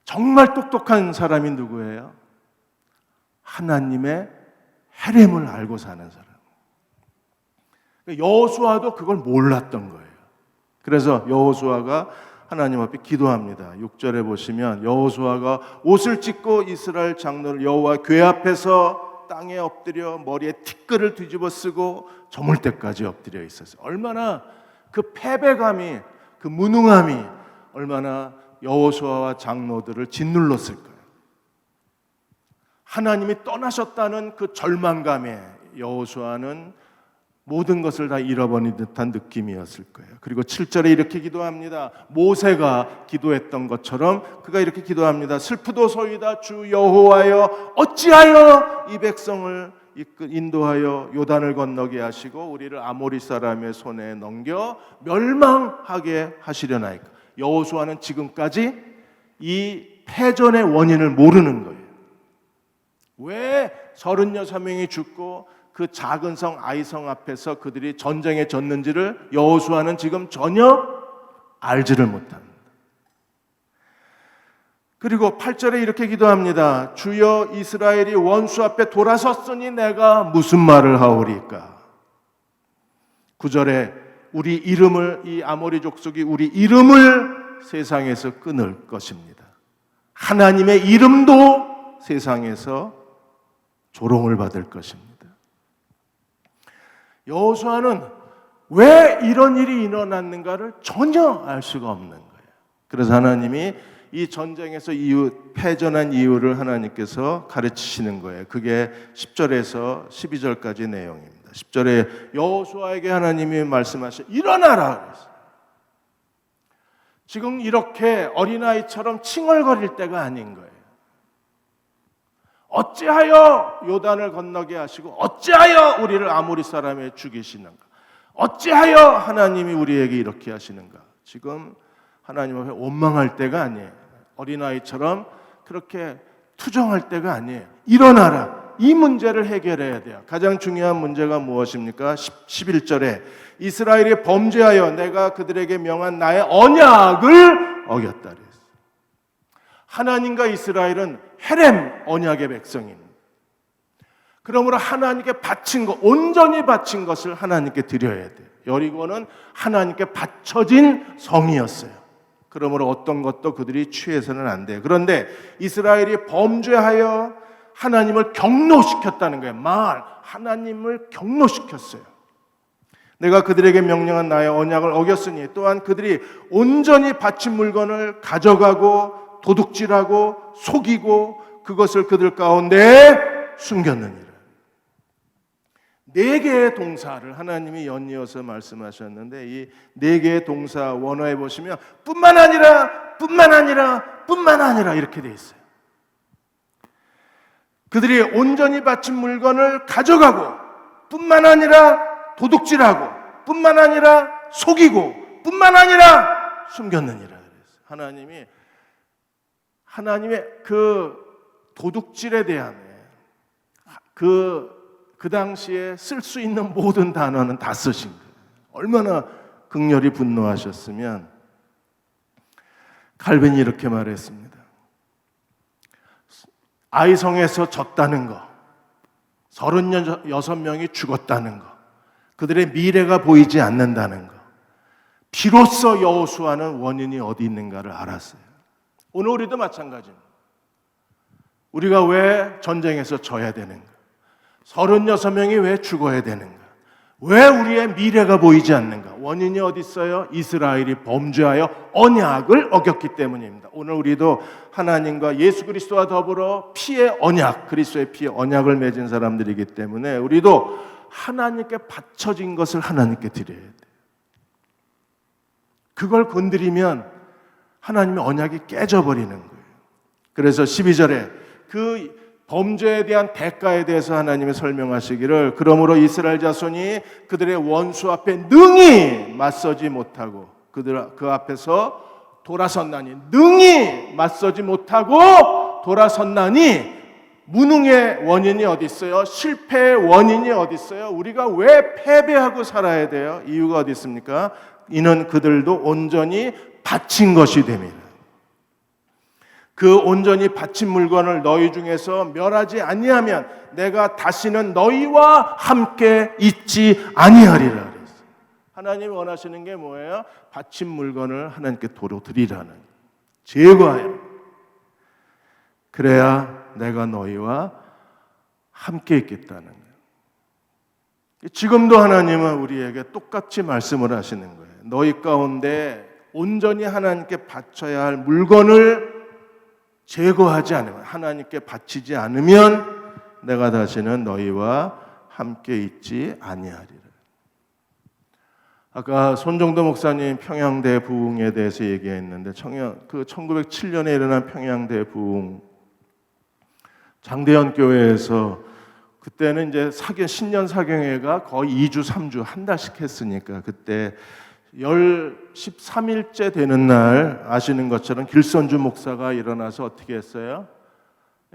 정말 똑똑한 사람이 누구예요? 하나님의 헤렘을 알고 사는 사람. 여호수아도 그걸 몰랐던 거예요. 그래서 여호수아가 하나님 앞에 기도합니다. 6절에 보시면 여호수아가 옷을 찢고 이스라엘 장로를 여호와 궤 앞에서 땅에 엎드려 머리에 티끌을 뒤집어 쓰고 저물 때까지 엎드려 있었어요. 얼마나 그 패배감이, 그 무능함이 얼마나 여호수아와 장로들을 짓눌렀을 거예요. 하나님이 떠나셨다는 그 절망감에 여호수아는 모든 것을 다 잃어버린 듯한 느낌이었을 거예요. 그리고 7절에 이렇게 기도합니다. 모세가 기도했던 것처럼 그가 이렇게 기도합니다. 슬프도소이다 주 여호와여 어찌하여 이 백성을 인도하여 요단을 건너게 하시고 우리를 아모리 사람의 손에 넘겨 멸망하게 하시려나이까. 여호수아는 지금까지 이 패전의 원인을 모르는 거예요. 왜 36명이 죽고 그 작은 성 아이성 앞에서 그들이 전쟁에 졌는지를 여호수아는 지금 전혀 알지를 못합니다. 그리고 8절에 이렇게 기도합니다. 주여 이스라엘이 원수 앞에 돌아섰으니 내가 무슨 말을 하오리까. 9절에 우리 이름을, 이 아모리 족속이 우리 이름을 세상에서 끊을 것입니다. 하나님의 이름도 세상에서 조롱을 받을 것입니다. 여호수아는 왜 이런 일이 일어났는가를 전혀 알 수가 없는 거예요. 그래서 하나님이 이 전쟁에서 패전한 이유를 하나님께서 가르치시는 거예요. 그게 10절에서 12절까지 내용입니다. 10절에 여호수아에게 하나님이 말씀하셔 일어나라 그랬어요. 지금 이렇게 어린아이처럼 칭얼거릴 때가 아닌 거예요. 어찌하여 요단을 건너게 하시고 어찌하여 우리를 아모리 사람에 죽이시는가? 어찌하여 하나님이 우리에게 이렇게 하시는가? 지금 하나님 앞에 원망할 때가 아니에요. 어린아이처럼 그렇게 투정할 때가 아니에요. 일어나라. 이 문제를 해결해야 돼요. 가장 중요한 문제가 무엇입니까? 11절에 이스라엘이 범죄하여 내가 그들에게 명한 나의 언약을 어겼다 그랬어요. 하나님과 이스라엘은 헤렘 언약의 백성입니다. 그러므로 하나님께 바친 것, 온전히 바친 것을 하나님께 드려야 돼요. 여리고는 하나님께 바쳐진 성이었어요. 그러므로 어떤 것도 그들이 취해서는 안 돼요. 그런데 이스라엘이 범죄하여 하나님을 경노시켰다는 거예요. 하나님을 경노시켰어요. 내가 그들에게 명령한 나의 언약을 어겼으니 또한 그들이 온전히 바친 물건을 가져가고 도둑질하고 속이고 그것을 그들 가운데 숨겼느니라. 4개의 동사를 하나님이 연이어서 말씀하셨는데 이 4개의 동사 원어에 보시면 뿐만 아니라 이렇게 되어 있어요. 그들이 온전히 바친 물건을 가져가고 뿐만 아니라 도둑질하고 뿐만 아니라 속이고 뿐만 아니라 숨겼느니라 그랬어요. 하나님의 그 도둑질에 대한 그 당시에 쓸 수 있는 모든 단어는 다 쓰신 거예요. 얼마나 극렬히 분노하셨으면 칼빈이 이렇게 말했습니다. 아이성에서 졌다는 거, 36명이 죽었다는 거, 그들의 미래가 보이지 않는다는 거, 비로소 여호수아는 원인이 어디 있는가를 알았어요. 오늘 우리도 마찬가지입니다. 우리가 왜 전쟁에서 져야 되는가? 36명이 왜 죽어야 되는가? 왜 우리의 미래가 보이지 않는가? 원인이 어디 있어요? 이스라엘이 범죄하여 언약을 어겼기 때문입니다. 오늘 우리도 하나님과 예수 그리스도와 더불어 피의 언약, 그리스도의 피의 언약을 맺은 사람들이기 때문에 우리도 하나님께 바쳐진 것을 하나님께 드려야 돼요. 그걸 건드리면 하나님의 언약이 깨져버리는 거예요. 그래서 12절에 그 범죄에 대한 대가에 대해서 하나님이 설명하시기를 그러므로 이스라엘 자손이 그들의 원수 앞에 능히 맞서지 못하고 그 앞에서 돌아섰나니 능히 맞서지 못하고 돌아섰나니 무능의 원인이 어디 있어요? 실패의 원인이 어디 있어요? 우리가 왜 패배하고 살아야 돼요? 이유가 어디 있습니까? 이는 그들도 온전히 바친 것이 됩니다. 그 온전히 바친 물건을 너희 중에서 멸하지 아니하면 내가 다시는 너희와 함께 있지 아니하리라 그랬어요. 하나님이 원하시는 게 뭐예요? 바친 물건을 하나님께 도로 드리라는, 제거하여. 그래야 내가 너희와 함께 있겠다는 거예요. 지금도 하나님은 우리에게 똑같이 말씀을 하시는 거예요. 너희 가운데 온전히 하나님께 바쳐야 할 물건을 제거하지 않으면, 하나님께 바치지 않으면 내가 다시는 너희와 함께 있지 아니하리라. 아까 손정도 목사님 평양대 부흥에 대해서 얘기했는데 1907년에 일어난 평양대 부흥 장대현 교회에서 그때는 이제 신년 사경회가 거의 2주 3주 한 달씩 했으니까 그때 13일째 되는 날 아시는 것처럼 길선주 목사가 일어나서 어떻게 했어요?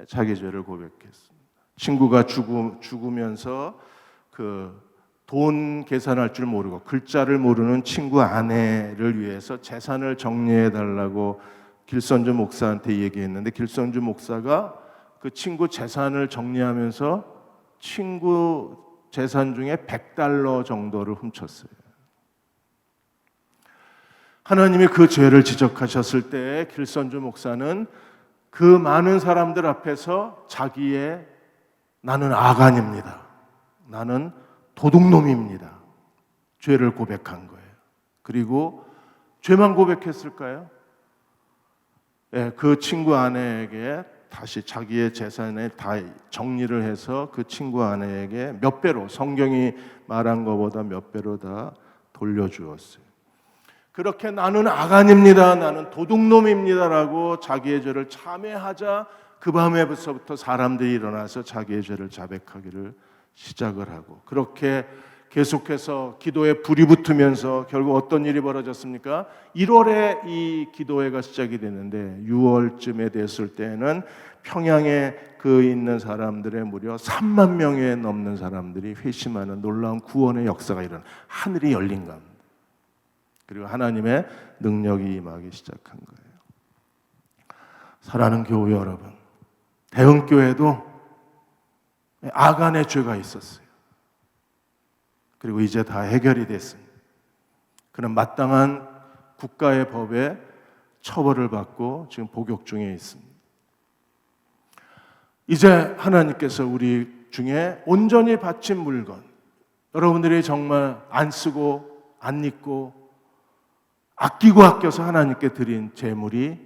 자기 죄를 고백했습니다. 친구가 죽으면서 돈 계산할 줄 모르고 글자를 모르는 친구 아내를 위해서 재산을 정리해 달라고 길선주 목사한테 얘기했는데 길선주 목사가 그 친구 재산을 정리하면서 친구 재산 중에 $100 정도를 훔쳤어요. 하나님이 그 죄를 지적하셨을 때 길선주 목사는 그 많은 사람들 앞에서 나는 아간입니다. 나는 도둑놈입니다. 죄를 고백한 거예요. 그리고 죄만 고백했을까요? 네, 그 친구 아내에게 다시 자기의 재산에 다 정리를 해서 그 친구 아내에게 몇 배로, 성경이 말한 것보다 몇 배로 다 돌려주었어요. 그렇게 나는 아간입니다, 나는 도둑놈입니다라고 자기의 죄를 참회하자 그 밤에부터 사람들이 일어나서 자기의 죄를 자백하기를 시작을 하고, 그렇게 계속해서 기도에 불이 붙으면서 결국 어떤 일이 벌어졌습니까? 1월에 이 기도회가 시작이 됐는데 6월쯤에 됐을 때는 평양에 있는 사람들의 무려 3만 명에 넘는 사람들이 회심하는 놀라운 구원의 역사가 일어나 하늘이 열린 겁니다. 그리고 하나님의 능력이 임하기 시작한 거예요. 사랑하는 교우 여러분, 대흥교회도 아간의 죄가 있었어요. 그리고 이제 다 해결이 됐습니다. 그는 마땅한 국가의 법에 처벌을 받고 지금 복역 중에 있습니다. 이제 하나님께서 우리 중에 온전히 바친 물건, 여러분들이 정말 안 쓰고 안 입고 아끼고 아껴서 하나님께 드린 재물이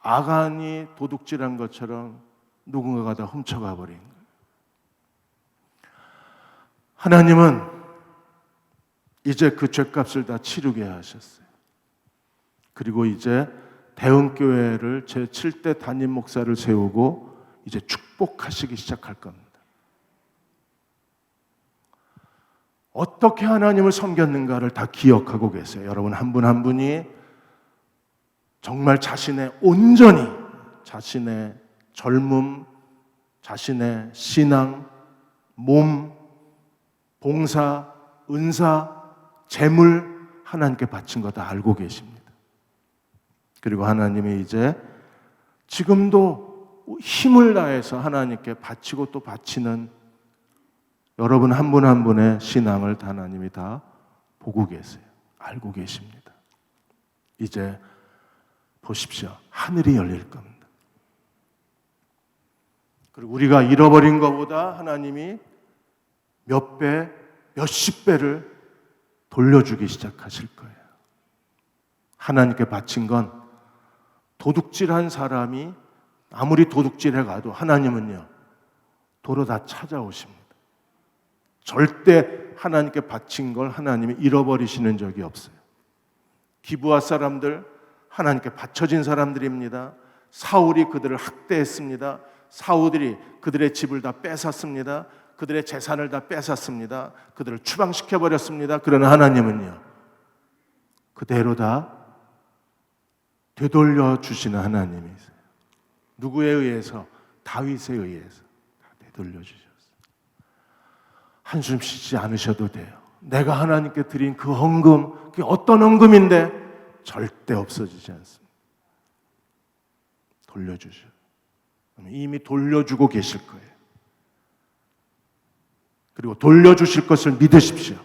아간이 도둑질한 것처럼 누군가가 다 훔쳐가 버린 거예요. 하나님은 이제 그 죄값을 다 치르게 하셨어요. 그리고 이제 대흥교회를 제7대 담임 목사를 세우고 이제 축복하시기 시작할 겁니다. 어떻게 하나님을 섬겼는가를 다 기억하고 계세요. 여러분 한 분 한 분이 정말 자신의 온전히 자신의 젊음, 자신의 신앙, 몸, 봉사, 은사, 재물 하나님께 바친 거 다 알고 계십니다. 그리고 하나님이 이제 지금도 힘을 다해서 하나님께 바치고 또 바치는 여러분 한 분 한 분의 신앙을 하나님이 다 보고 계세요. 알고 계십니다. 이제 보십시오. 하늘이 열릴 겁니다. 그리고 우리가 잃어버린 것보다 하나님이 몇 배, 몇십 배를 돌려주기 시작하실 거예요. 하나님께 바친 건 도둑질한 사람이 아무리 도둑질해 가도 하나님은요, 도로 다 찾아오십니다. 절대 하나님께 바친 걸 하나님이 잃어버리시는 적이 없어요. 기브아 사람들, 하나님께 바쳐진 사람들입니다. 사울이 그들을 학대했습니다. 사울이 그들의 집을 다 뺏었습니다. 그들의 재산을 다 뺏었습니다. 그들을 추방시켜버렸습니다. 그러나 하나님은요, 그대로 다 되돌려 주시는 하나님이세요. 누구에 의해서? 다윗에 의해서 다 되돌려 주셨어요. 한숨 쉬지 않으셔도 돼요. 내가 하나님께 드린 그 헌금, 그게 어떤 헌금인데 절대 없어지지 않습니다. 돌려주셔. 이미 돌려주고 계실 거예요. 그리고 돌려주실 것을 믿으십시오.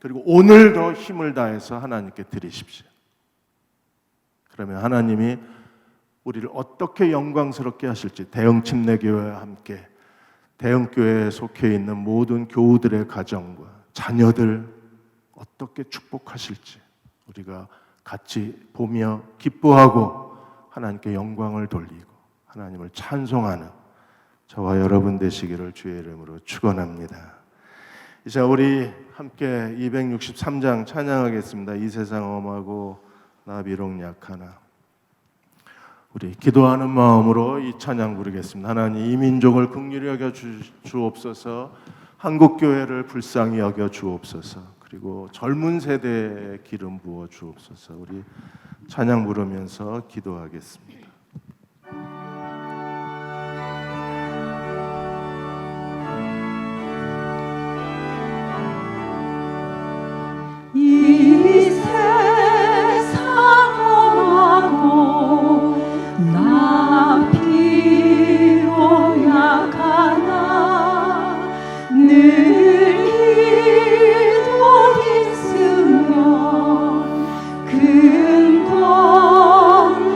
그리고 오늘 더 힘을 다해서 하나님께 드리십시오. 그러면 하나님이 우리를 어떻게 영광스럽게 하실지, 대흥 침례교회와 함께 대흥교회에 속해 있는 모든 교우들의 가정과 자녀들 어떻게 축복하실지 우리가 같이 보며 기뻐하고 하나님께 영광을 돌리고 하나님을 찬송하는 저와 여러분 되시기를 주의 이름으로 축원합니다. 이제 우리 함께 263장 찬양하겠습니다. 이 세상 엄하고 나 비록 약하나. 우리 기도하는 마음으로 이 찬양 부르겠습니다. 하나님, 이 민족을 긍휼히 여겨 주옵소서. 한국교회를 불쌍히 여겨 주옵소서. 그리고 젊은 세대에 기름 부어 주옵소서. 우리 찬양 부르면서 기도하겠습니다. 이 세상 엄하고 나 비록 약하나 늘 기도 있으면 큰 권능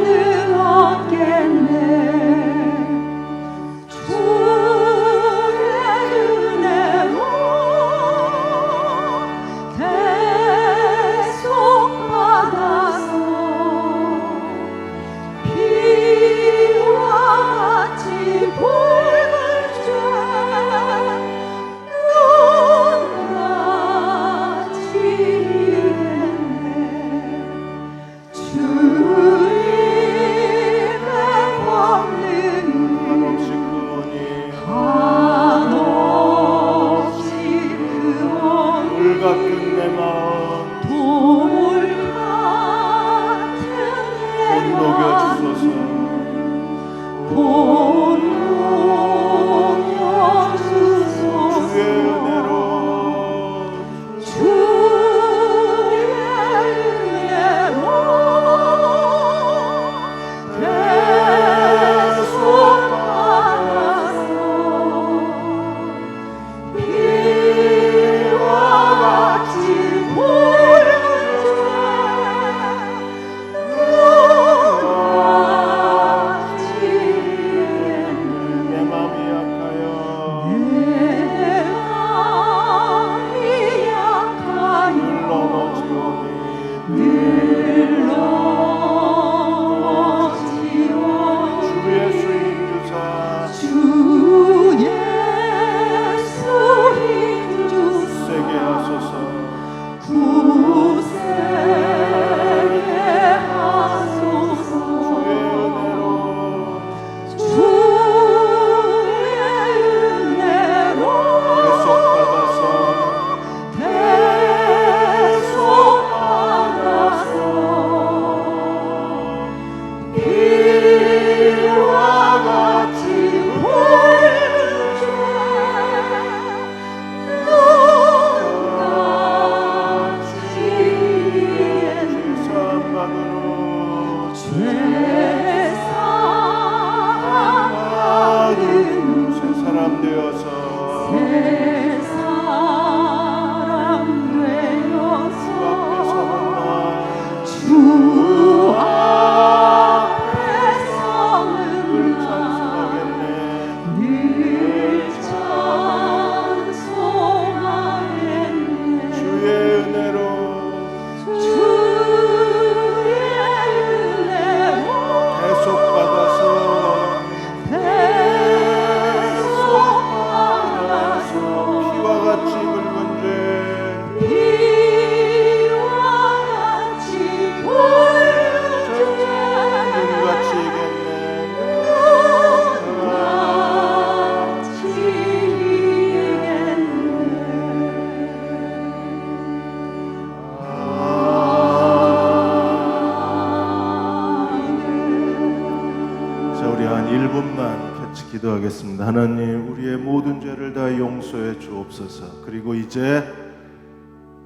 기도하겠습니다. 하나님, 우리의 모든 죄를 다 용서해 주옵소서. 그리고 이제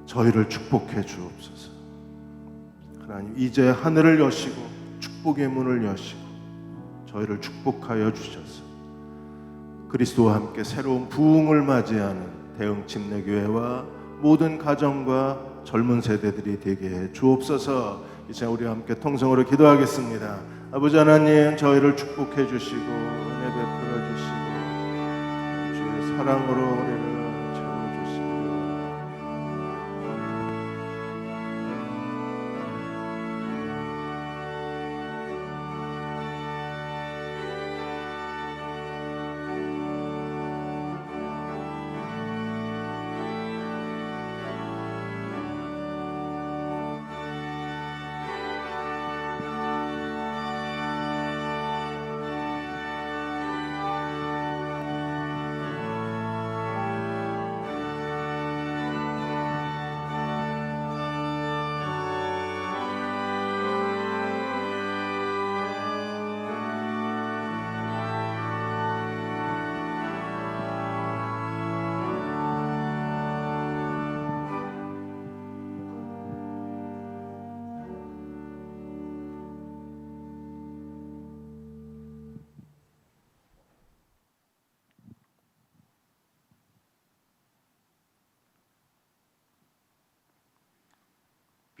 저희를 축복해 주옵소서. 하나님, 이제 하늘을 여시고 축복의 문을 여시고 저희를 축복하여 주셔서 그리스도와 함께 새로운 부흥을 맞이하는 대흥 침례교회와 모든 가정과 젊은 세대들이 되게 해 주옵소서. 이제 우리와 함께 통성으로 기도하겠습니다. 아버지 하나님, 저희를 축복해 주시고 은혜 베풀어 주시고 주의 사랑으로 우리를 채워주시고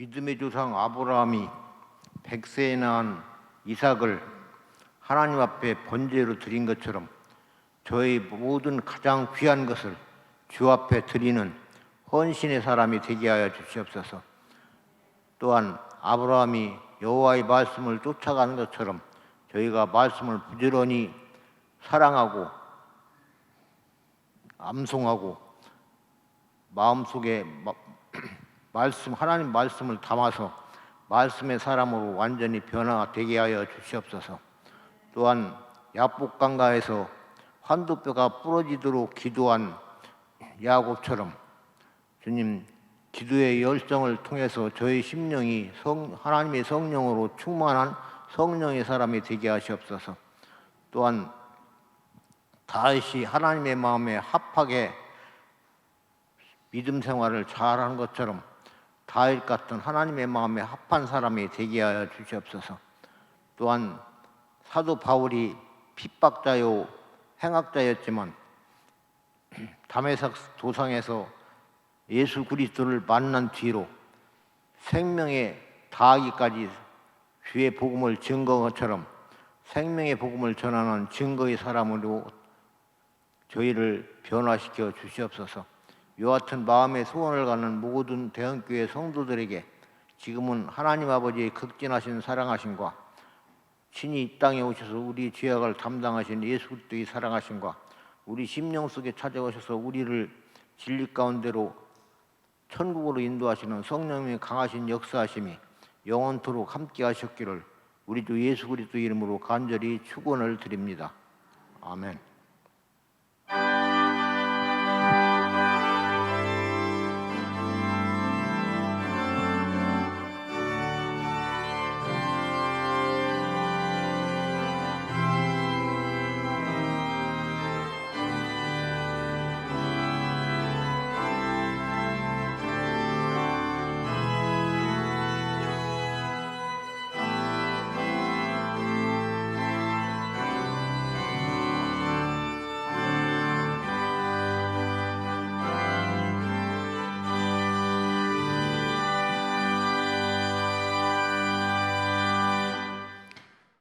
믿음의 조상 아브라함이 100세에 낳은 이삭을 하나님 앞에 번제로 드린 것처럼 저희 모든 가장 귀한 것을 주 앞에 드리는 헌신의 사람이 되게 하여 주시옵소서. 또한 아브라함이 여호와의 말씀을 쫓아가는 것처럼 저희가 말씀을 부지런히 사랑하고 암송하고 마음속에 하나님 말씀을 담아서 말씀의 사람으로 완전히 변화되게 하여 주시옵소서. 또한 야복강가에서 환도뼈가 부러지도록 기도한 야곱처럼 주님, 기도의 열정을 통해서 저희 심령이 하나님의 성령으로 충만한 성령의 사람이 되게 하시옵소서. 또한 다윗이 하나님의 마음에 합하게 믿음 생활을 잘하는 것처럼 다윗 같은 하나님의 마음에 합한 사람이 되게 하여 주시옵소서. 또한 사도 바울이 핍박자요 행악자였지만 다메섹 도상에서 예수 그리스도를 만난 뒤로 생명에 다하기까지 주의 복음을 증거한 것처럼 생명의 복음을 전하는 증거의 사람으로 저희를 변화시켜 주시옵소서. 이와 같은 마음의 소원을 갖는 모든 대형교회 성도들에게 지금은 하나님 아버지의 극진하신 사랑하심과 친히 이 땅에 오셔서 우리 죄악을 담당하신 예수 그리스도의 사랑하심과 우리 심령 속에 찾아오셔서 우리를 진리 가운데로 천국으로 인도하시는 성령님의 강하신 역사하심이 영원토록 함께 하셨기를 우리 주 예수 그리스도 이름으로 간절히 축원을 드립니다. 아멘.